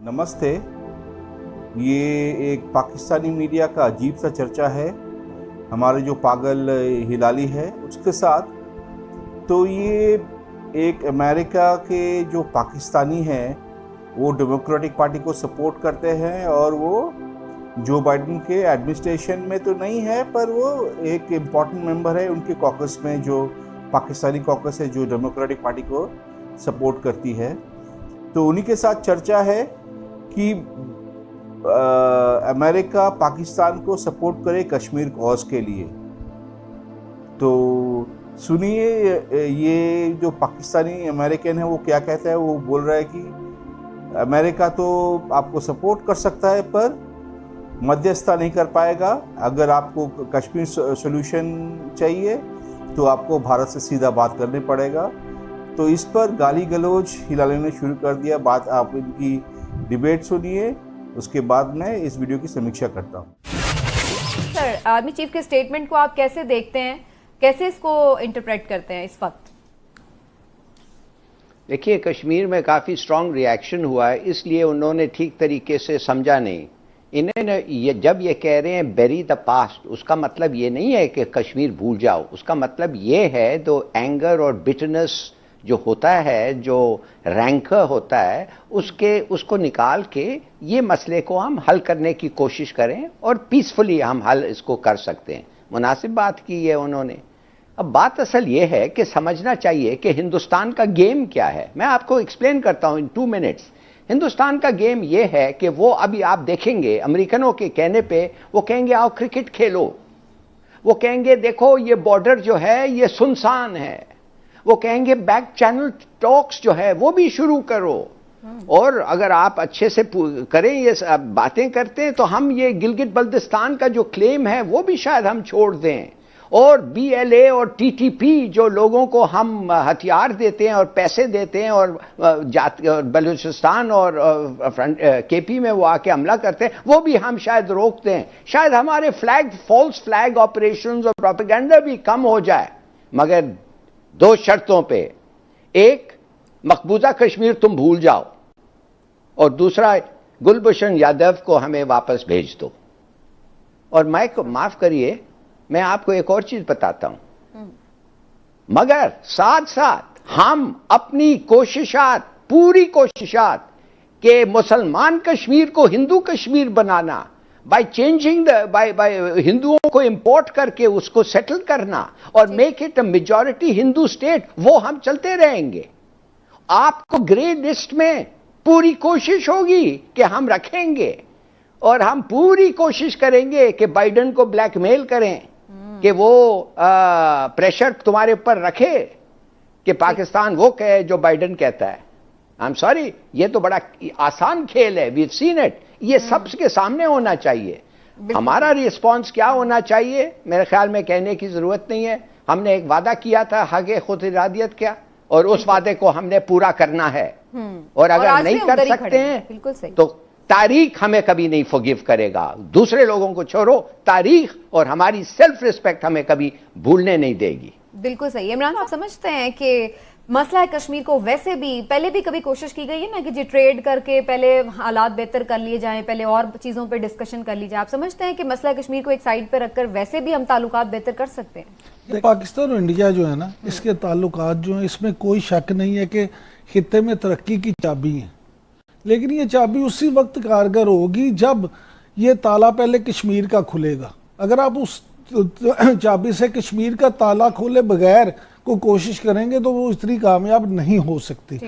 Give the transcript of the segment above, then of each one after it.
नमस्ते। ये एक पाकिस्तानी मीडिया का अजीब सा चर्चा है हमारे जो पागल हिलाली है उसके साथ। तो ये एक अमेरिका के जो पाकिस्तानी हैं वो डेमोक्रेटिक पार्टी को सपोर्ट करते हैं और वो जो बाइडेन के एडमिनिस्ट्रेशन में तो नहीं है पर वो एक इम्पॉर्टेंट मेंबर है उनके कॉकस में, जो पाकिस्तानी कॉकस है जो डेमोक्रेटिक पार्टी को सपोर्ट करती है। तो उन्हीं के साथ चर्चा है कि अमेरिका पाकिस्तान को सपोर्ट करे कश्मीर कॉज के लिए। तो सुनिए ये जो पाकिस्तानी अमेरिकन है वो क्या कहता है। वो बोल रहा है कि अमेरिका तो आपको सपोर्ट कर सकता है पर मध्यस्थता नहीं कर पाएगा। अगर आपको कश्मीर सॉल्यूशन चाहिए तो आपको भारत से सीधा बात करनी पड़ेगा। तो इस पर गाली गलौज हिलाली ने शुरू कर दिया बात। आप इनकी डिबेट सुनिए, उसके बाद मैं इस वीडियो की समीक्षा करता हूँ। सर, आर्मी चीफ के स्टेटमेंट को आप कैसे देखते हैं, कैसे इसको इंटरप्रेट करते हैं इस वक्त? देखिए, कश्मीर में काफ़ी स्ट्रांग रिएक्शन हुआ है, इसलिए उन्होंने ठीक तरीके से समझा नहीं। इन्हें जब ये कह रहे हैं बेरी द पास्ट, उसका मतलब ये नहीं है कि कश्मीर भूल जाओ। उसका मतलब ये है तो एंगर और बिटरनेस जो होता है, जो रैंकर होता है, उसको निकाल के ये मसले को हम हल करने की कोशिश करें और पीसफुली हम हल इसको कर सकते हैं। मुनासिब बात की है उन्होंने। अब बात असल ये है कि समझना चाहिए कि हिंदुस्तान का गेम क्या है। मैं आपको एक्सप्लेन करता हूं इन 2 मिनट्स। हिंदुस्तान का गेम ये है कि वो अभी आप देखेंगे अमेरिकनों के कहने पे वो कहेंगे आओ क्रिकेट खेलो। वो कहेंगे देखो ये बॉर्डर जो है ये सुनसान है। वो कहेंगे बैक चैनल टॉक्स जो है वो भी शुरू करो। और अगर आप अच्छे से करें ये बातें करते हैं तो हम ये गिलगित बल्तिस्तान का जो क्लेम है वो भी शायद हम छोड़ दें। और BLA और TTP जो लोगों को हम हथियार देते हैं और पैसे देते हैं और बलूचिस्तान और KP में वो आके हमला करते हैं वो भी हम शायद रोकते हैं। शायद हमारे फॉल्स फ्लैग ऑपरेशंस और प्रोपेगेंडा भी कम हो जाए, मगर 2 शर्तों पे। एक, मकबूजा कश्मीर तुम भूल जाओ, और दूसरा, गुलभूषण यादव को हमें वापस भेज दो। और माफ करिए, मैं आपको एक और चीज बताता हूं, मगर साथ साथ हम अपनी कोशिशात, पूरी कोशिशात के मुसलमान कश्मीर को हिंदू कश्मीर बनाना, बाय चेंजिंग बाय हिंदुओं को इंपोर्ट करके उसको सेटल करना और make it a majority Hindu state, वो हम चलते रहेंगे। आपको ग्रे लिस्ट में पूरी कोशिश होगी कि हम रखेंगे, और हम पूरी कोशिश करेंगे कि बाइडेन को ब्लैकमेल करें कि वो प्रेशर तुम्हारे ऊपर रखे कि पाकिस्तान वो कहे जो बाइडेन कहता है। आई एम सॉरी, ये तो बड़ा आसान खेल है। We have seen it. ये सबके सामने होना चाहिए। हमारा रिस्पांस क्या होना चाहिए, मेरे ख्याल में कहने की जरूरत नहीं है। हमने एक वादा किया था हक़ खुद इरादियत क्या, और उस वादे को हमने पूरा करना है। और अगर नहीं कर सकते हैं तो तारीख हमें कभी नहीं फॉरगिव करेगा। दूसरे लोगों को छोड़ो, तारीख और हमारी सेल्फ रिस्पेक्ट हमें कभी भूलने नहीं देगी। बिल्कुल सही। इमरान साहब, समझते हैं कि मसला है कश्मीर को वैसे भी पहले भी कभी कोशिश की गई है ना कि जी ट्रेड करके पहले हालात बेहतर कर लिए जाएं, पहले और चीजों पे डिस्कशन कर ली जाए। आप समझते हैं कि मसला कश्मीर को एक साइड पे रखकर वैसे भी हम ताल्लुकात बेहतर कर सकते हैं? पाकिस्तान और इंडिया जो है ना, इसके ताल्लुकात जो है, इसमें कोई शक नहीं है कि खित्ते में तरक्की की चाबी है। लेकिन ये चाबी उसी वक्त कारगर होगी जब ये ताला पहले कश्मीर का खुलेगा। अगर आप उस चाबी से कश्मीर का ताला खोले बगैर को कोशिश करेंगे तो वो इतनी कामयाब नहीं हो सकती।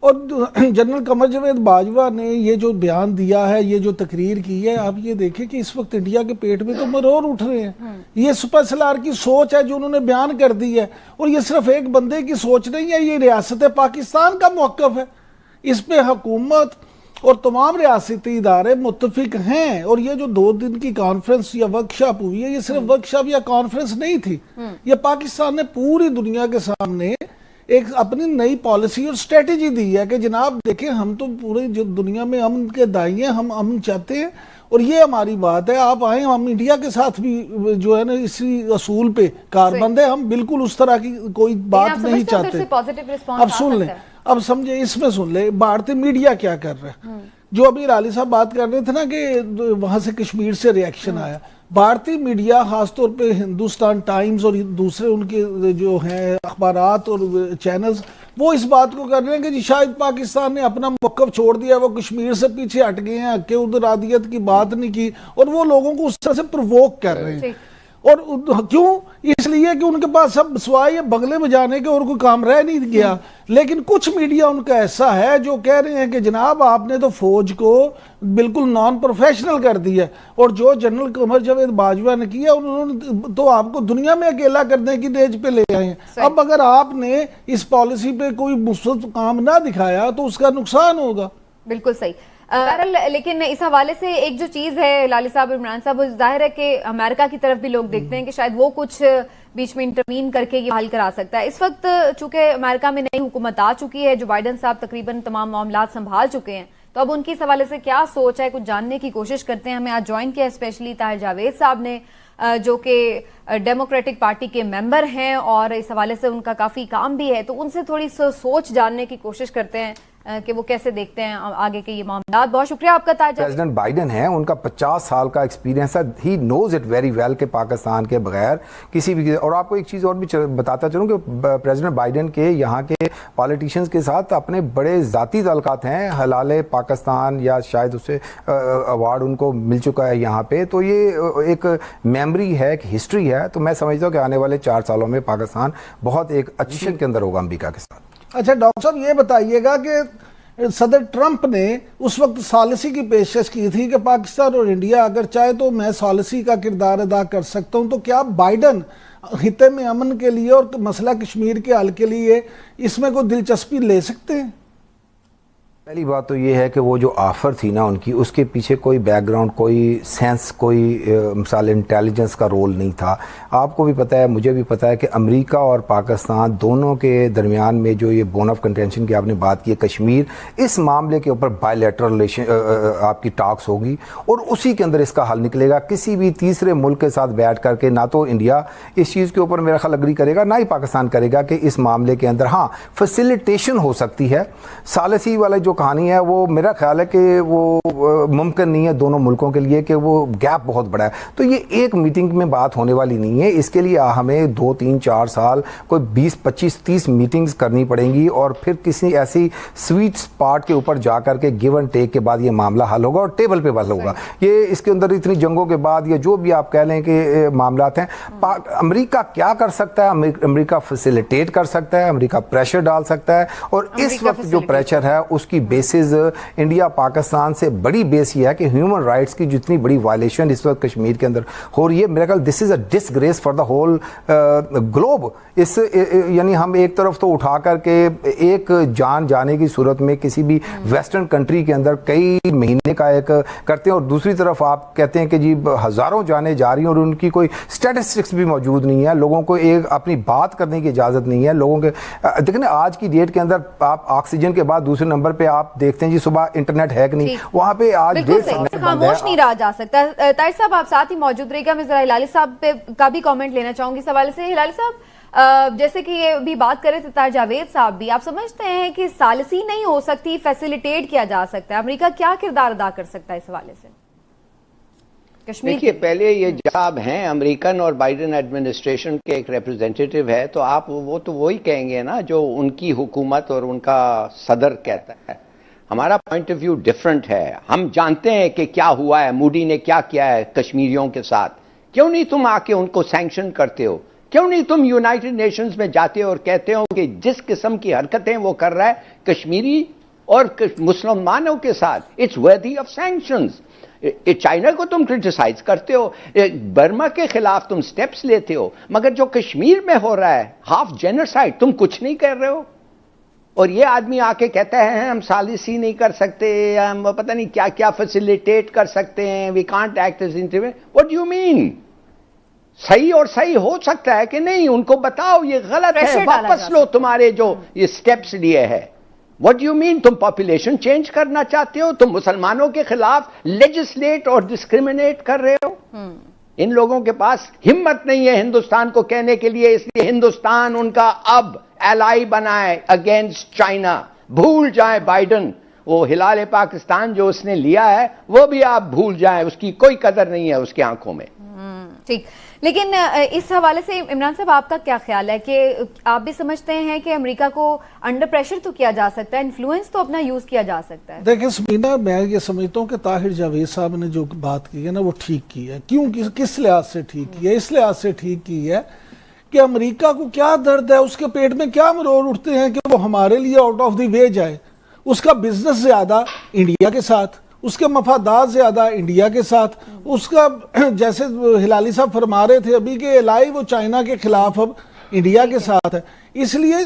और जनरल कमर जावेद बाजवा ने ये जो बयान दिया है, ये जो तकरीर की है, आप ये देखें कि इस वक्त इंडिया के पेट में तो मरोड़ उठ रहे हैं। ये सुपर सलार की सोच है जो उन्होंने बयान कर दी है, और ये सिर्फ एक बंदे की सोच नहीं है, ये रियासत पाकिस्तान का मौक़िफ़ है। इस पे हुकूमत और तमाम रियासती इदारे मुत्तफिक हैं। और ये जो 2 दिन की कॉन्फ्रेंस या वर्कशॉप हुई है, ये सिर्फ वर्कशॉप या कॉन्फ्रेंस नहीं थी। ये पाकिस्तान ने पूरी दुनिया के सामने एक अपनी नई पॉलिसी और स्ट्रेटेजी दी है कि जनाब देखें, हम तो पूरी जो दुनिया में अमन के दाई हैं, हम अमन चाहते हैं और ये हमारी बात है। आप आए, हम इंडिया के साथ भी जो है ना इसी असूल पे कारबंद है। हम बिल्कुल उस तरह की कोई बात नहीं चाहते। अब सुन लें, अब समझे, इसमें सुन ले भारतीय मीडिया क्या कर रहा है। जो अभी राली साहब बात कर रहे थे ना कि वहां से कश्मीर से रिएक्शन आया, भारतीय मीडिया खासतौर पे हिंदुस्तान टाइम्स और दूसरे उनके जो हैं अखबारात और चैनल्स, वो इस बात को कर रहे हैं कि जी शायद पाकिस्तान ने अपना मौक़िफ़ छोड़ दिया, वो कश्मीर से पीछे हट गए हैं, कि उधर आदियत की बात नहीं की, और वो लोगों को उस तरह से प्रोवोक कर रहे हैं। और क्यों? इसलिए कि उनके पास सब सिवाय बगले बजाने के और कोई काम रह नहीं गया। लेकिन कुछ मीडिया उनका ऐसा है जो कह रहे हैं कि जनाब आपने तो फौज को बिल्कुल नॉन प्रोफेशनल कर दिया, और जो जनरल कमर जावेद बाजवा ने किया उन्होंने तो आपको दुनिया में अकेला करने की रेंज पे ले आए हैं। अब अगर आपने इस पॉलिसी पे कोई मुस्बत काम ना दिखाया तो उसका नुकसान होगा। बिल्कुल सही। लेकिन इस हवाले से एक जो चीज है लाली साहब, इमरान साहब, वो जाहिर है कि अमेरिका की तरफ भी लोग देखते हैं कि शायद वो कुछ बीच में इंटरवीन करके ये हल करा सकता है। इस वक्त चूंकि अमेरिका में नई हुकूमत आ चुकी है, जो बाइडन साहब तकरीबन तमाम मामला संभाल चुके हैं, तो अब उनकी इस हवाले से क्या सोच है, कुछ जानने की कोशिश करते हैं। हमें आज ज्वाइन किया स्पेशली ताहिर जावेद साहब ने, जो कि डेमोक्रेटिक पार्टी के मेंबर हैं और इस हवाले से उनका काफी काम भी है, तो उनसे थोड़ी सोच जानने की कोशिश करते हैं कि वो कैसे देखते हैं आगे के ये मामला। बहुत शुक्रिया आपका ताज। प्रेसिडेंट बाइडन है, उनका 50 साल का एक्सपीरियंस है, he knows it very well कि पाकिस्तान के बगैर किसी भी। और आपको एक चीज़ और भी बताता चलूँ कि प्रेसिडेंट बाइडन के यहाँ के पॉलिटिशियंस के साथ अपने बड़े ज़ाती ताल्लुकात हैं। हलाले पाकिस्तान या शायद उससे अवार्ड उनको मिल चुका है यहाँ पे, तो ये एक मेमोरी है, एक हिस्ट्री है। तो मैं समझता हूँ कि आने वाले 4 सालों में पाकिस्तान बहुत एक अच्छे के अंदर होगा अमेरिका के साथ। अच्छा डॉक्टर साहब, ये बताइएगा कि सदर ट्रंप ने उस वक्त सॉलिसी की पेशकश की थी कि पाकिस्तान और इंडिया अगर चाहे तो मैं सॉलिसी का किरदार अदा कर सकता हूं, तो क्या बाइडन खित्ते में अमन के लिए और मसला कश्मीर के हल के लिए इसमें कोई दिलचस्पी ले सकते हैं? पहली बात तो ये है कि वो जो ऑफ़र थी ना उनकी, उसके पीछे कोई बैकग्राउंड, कोई सेंस, कोई मिसाल इंटेलिजेंस का रोल नहीं था। आपको भी पता है, मुझे भी पता है कि अमेरिका और पाकिस्तान दोनों के दरमियान में जो ये बोन ऑफ कंटेंशन की आपने बात की है, कश्मीर, इस मामले के ऊपर बायलैटरल रिलेशन आपकी टॉक्स होगी और उसी के अंदर इसका हल निकलेगा। किसी भी तीसरे मुल्क के साथ बैठ करके ना तो इंडिया इस चीज़ के ऊपर मेरा ख्याल अग्री करेगा, ना ही पाकिस्तान करेगा कि इस मामले के अंदर हाँ फैसिलिटेशन हो सकती है। सालसी वाला जो कहानी है वो मेरा ख्याल है कि वो मुमकिन नहीं है दोनों मुल्कों के लिए, कि वो गैप बहुत बड़ा है। तो ये एक मीटिंग में बात होने वाली नहीं है। इसके लिए हमें 2, 3, 4 साल कोई 20, 25, 30 मीटिंग्स करनी पड़ेंगी और फिर किसी ऐसी स्वीट स्पॉट के ऊपर जा करके गिव एंड टेक के बाद ये मामला हल होगा और टेबल पे हल होगा। ये इसके अंदर इतनी जंगों के बाद या जो भी आप कह लें कि मामला हैं, अमेरिका क्या कर सकता है? अमेरिका फैसिलिटेट कर सकता है, अमेरिका प्रेशर डाल सकता है। और इस वक्त जो प्रेशर है उसकी बेसिस इंडिया पाकिस्तान से बड़ी बेस ये है कि ह्यूमन राइट्स की जितनी बड़ी वायलेशन इस वक्त कश्मीर के अंदर हो रही है, मेरा ख्याल this is a disgrace for the whole globe. इस यानी हम एक तरफ तो उठा करके एक जान जाने की सूरत में किसी भी वेस्टर्न कंट्री के अंदर कई महीने का एक करते हैं और दूसरी तरफ आप कहते हैं कि जी हजारों जाने जा रही हैं और उनकी कोई स्टैटिस्टिक्स भी मौजूद नहीं है, लोगों को एक अपनी बात करने की इजाजत नहीं है। लोगों के देखिए आज की डेट के अंदर आप ऑक्सीजन के बाद दूसरे नंबर पे आप देखते हैं जी सुबह इंटरनेट है कि नहीं, वहां पे आज खामोश नहीं रहा जा सकता। ताहिर साहब आप साथ ही मौजूद रहिएगा, मैं जरा हिलाली साहब पे का भी कमेंट लेना चाहूंगी इस हवाले से। हिलाली साहब, जैसे कि ये भी बात कर रहे थे ताहिर जावेद साहब भी, आप समझते हैं कि सालिसी नहीं हो सकती, फैसिलिटेट किया जा सकता है? अमेरिका क्या किरदार अदा कर सकता है इस हवाले से? देखिए, पहले ये जनाब हैं अमेरिकन और बाइडेन एडमिनिस्ट्रेशन के एक रिप्रेजेंटेटिव है, तो आप वो तो वही कहेंगे ना जो उनकी हुकूमत और उनका सदर कहता है। हमारा पॉइंट ऑफ व्यू डिफरेंट है। हम जानते हैं कि क्या हुआ है, मोदी ने क्या किया है कश्मीरियों के साथ। क्यों नहीं तुम आके उनको सैंक्शन करते हो? क्यों नहीं तुम यूनाइटेड नेशंस में जाते हो और कहते हो कि जिस किस्म की हरकतें वो कर रहा है कश्मीरी और मुसलमानों के साथ, it's worthy of sanctions. China को तुम क्रिटिसाइज करते हो, बर्मा के खिलाफ तुम स्टेप्स लेते हो, मगर जो कश्मीर में हो रहा है हाफ जेनोसाइड, तुम कुछ नहीं कर रहे हो। और ये आदमी आके कहता है हम सालिसी नहीं कर सकते, हम पता नहीं क्या क्या फैसिलिटेट कर सकते हैं, we can't act as intervention. What do you mean? सही और सही हो सकता है कि नहीं, उनको बताओ ये गलत है, वापस लो तुम्हारे जो ये स्टेप्स लिए हैं। What do you mean? तुम पॉपुलेशन चेंज करना चाहते हो? तुम मुसलमानों के खिलाफ लेजिस्लेट और डिस्क्रिमिनेट कर रहे हो? इन लोगों के पास हिम्मत नहीं है हिंदुस्तान को कहने के लिए, इसलिए हिंदुस्तान उनका अब एलाई बनाए अगेंस्ट चाइना। भूल जाए बाइडन, वो हिलाल पाकिस्तान जो उसने लिया है वो भी आप भूल जाएं, उसकी कोई कदर नहीं है उसकी आंखों में। ठीक, लेकिन इस हवाले से इमरान साहब आपका क्या ख्याल है कि आप भी समझते हैं कि अमेरिका को अंडर प्रेशर तो किया जा सकता है, इन्फ्लुएंस तो अपना यूज किया जा सकता है? देखिए समीना, मैं ये समझता हूँ कि ताहिर जावेद साहब ने जो बात की है ना वो ठीक की है। क्यों, किस लिहाज से ठीक की है? इस लिहाज से ठीक की है कि अमेरिका को क्या दर्द है, उसके पेट में क्या मरोड़ उठते हैं कि वो हमारे लिए आउट ऑफ द वे जाए। उसका बिजनेस ज्यादा इंडिया के साथ, उसके मफादात ज्यादा इंडिया के साथ, उसका जैसे हिलाली साहब फरमा रहे थे अभी कि एलाई वो चाइना के खिलाफ अब इंडिया के साथ है। इसलिए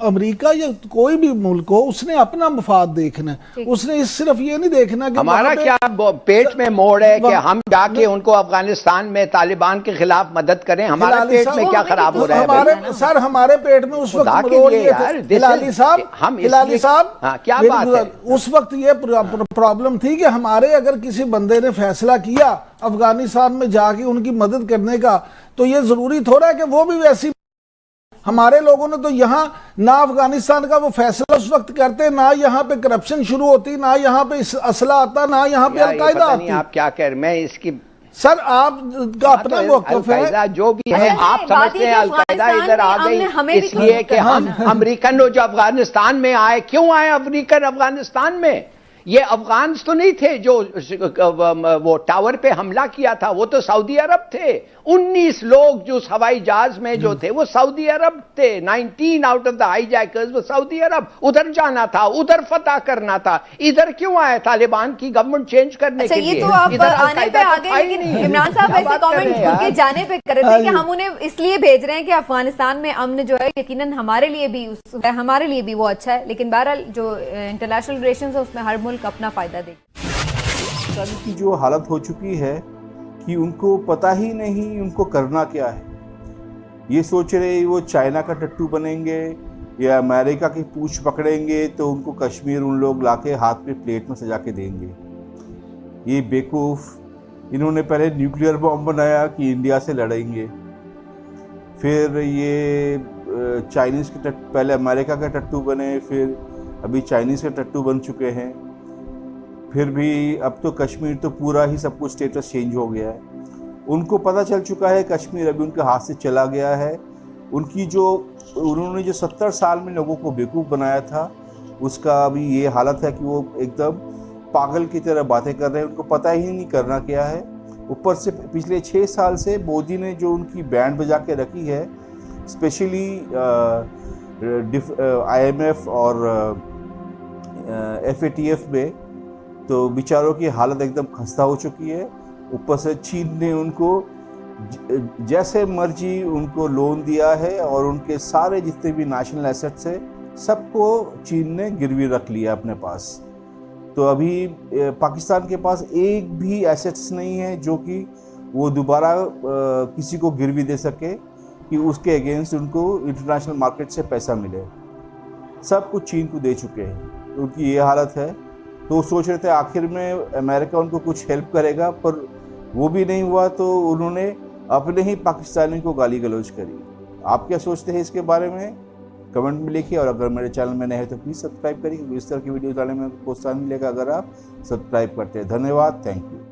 अमेरिका या कोई भी मुल्क हो, उसने अपना मफाद देखना है, उसने सिर्फ ये नहीं देखना कि हमारा क्या पेट में मोड़ है कि हम जाके उनको अफगानिस्तान में तालिबान के खिलाफ मदद करें। हमारे पेट में क्या खराब हो रहा है? हमारे सर, हमारे पेट में उस वक्त मरोड़ ये थे हिलाली साहब, क्या बात है, उस वक्त ये प्रॉब्लम थी कि हमारे अगर किसी बंदे ने फैसला किया अफगानिस्तान में जाके उनकी मदद करने का, तो ये जरूरी थोड़ा है कि वो भी वैसी। हमारे लोगों ने तो यहाँ ना अफगानिस्तान का वो फैसला उस वक्त करते, ना यहाँ पे करप्शन शुरू होती, ना यहाँ पे असला आता, ना यहाँ पे अलकायदा आती। आप क्या कह रहे, मैं इसकी सर आपका अपना मौक़िफ़ है जो भी है। आप समझते हैं अलकायदा इधर आ गई इसलिए कि हम अमेरिकन जो अफगानिस्तान में आए, क्यों आए अमेरिकन अफगानिस्तान में? ये अफगान तो नहीं थे जो वो टावर पे हमला किया था, वो तो सऊदी अरब थे। 19 लोग जो हवाई जहाज में जो थे वो सऊदी अरब थे। 19 आउट ऑफ द हाईजैकर्स वो सऊदी अरब। उधर जाना था, उधर फतह करना था। इधर क्यों आए तालिबान की गवर्नमेंट चेंज करने के लिए? ये तो आप आने पे आ गए, लेकिन इमरान साहब ऐसे कमेंट उनके जाने पे कर रहे थे कि हम उन्हें इसलिए भेज रहे हैं कि अफगानिस्तान में अमन जो है यकीनन हमारे लिए भी वो अच्छा है, लेकिन बहरहाल जो इंटरनेशनल रिलेशंस है उसमें हर मुल्क अपना फायदा दे। की जो हालत हो चुकी है कि उनको पता ही नहीं उनको करना क्या है। ये सोच रहे वो चाइना का टट्टू बनेंगे या अमेरिका की पूंछ पकड़ेंगे तो उनको कश्मीर उन लोग लाके हाथ में प्लेट में सजा के देंगे। ये बेवकूफ़, इन्होंने पहले न्यूक्लियर बॉम्ब बनाया कि इंडिया से लड़ेंगे, फिर ये चाइनीज़ के पहले अमेरिका का टट्टू बने, फिर अभी चाइनीज़ के टट्टू बन चुके हैं, फिर भी अब तो कश्मीर तो पूरा ही सब कुछ स्टेटस चेंज हो गया है। उनको पता चल चुका है कश्मीर अभी उनके हाथ से चला गया है। उन्होंने जो 70 साल में लोगों को बेवकूफ़ बनाया था उसका अभी ये हालत है कि वो एकदम पागल की तरह बातें कर रहे हैं, उनको पता ही नहीं करना क्या है। ऊपर से पिछले 6 साल से मोदी ने जो उनकी बैंड बजा के रखी है, स्पेशली IMF और FATF में, तो बेचारों की हालत एकदम खस्ता हो चुकी है। ऊपर से चीन ने उनको जैसे मर्जी उनको लोन दिया है और उनके सारे जितने भी नेशनल एसेट्स है सबको चीन ने गिरवी रख लिया अपने पास। तो अभी पाकिस्तान के पास एक भी एसेट्स नहीं है जो कि वो दोबारा किसी को गिरवी दे सके कि उसके अगेंस्ट उनको इंटरनेशनल मार्केट से पैसा मिले। सब कुछ चीन को दे चुके हैं, तो उनकी ये हालत है। तो सोच रहे थे आखिर में अमेरिका उनको कुछ हेल्प करेगा, पर वो भी नहीं हुआ, तो उन्होंने अपने ही पाकिस्तानी को गाली गलौज करी। आप क्या सोचते हैं इसके बारे में? कमेंट में लिखिए, और अगर मेरे चैनल में नए हैं तो प्लीज़ सब्सक्राइब करिए, क्योंकि इस तरह की वीडियो डालने में प्रोत्साहन मिलेगा अगर आप सब्सक्राइब करते हैं। धन्यवाद, थैंक यू।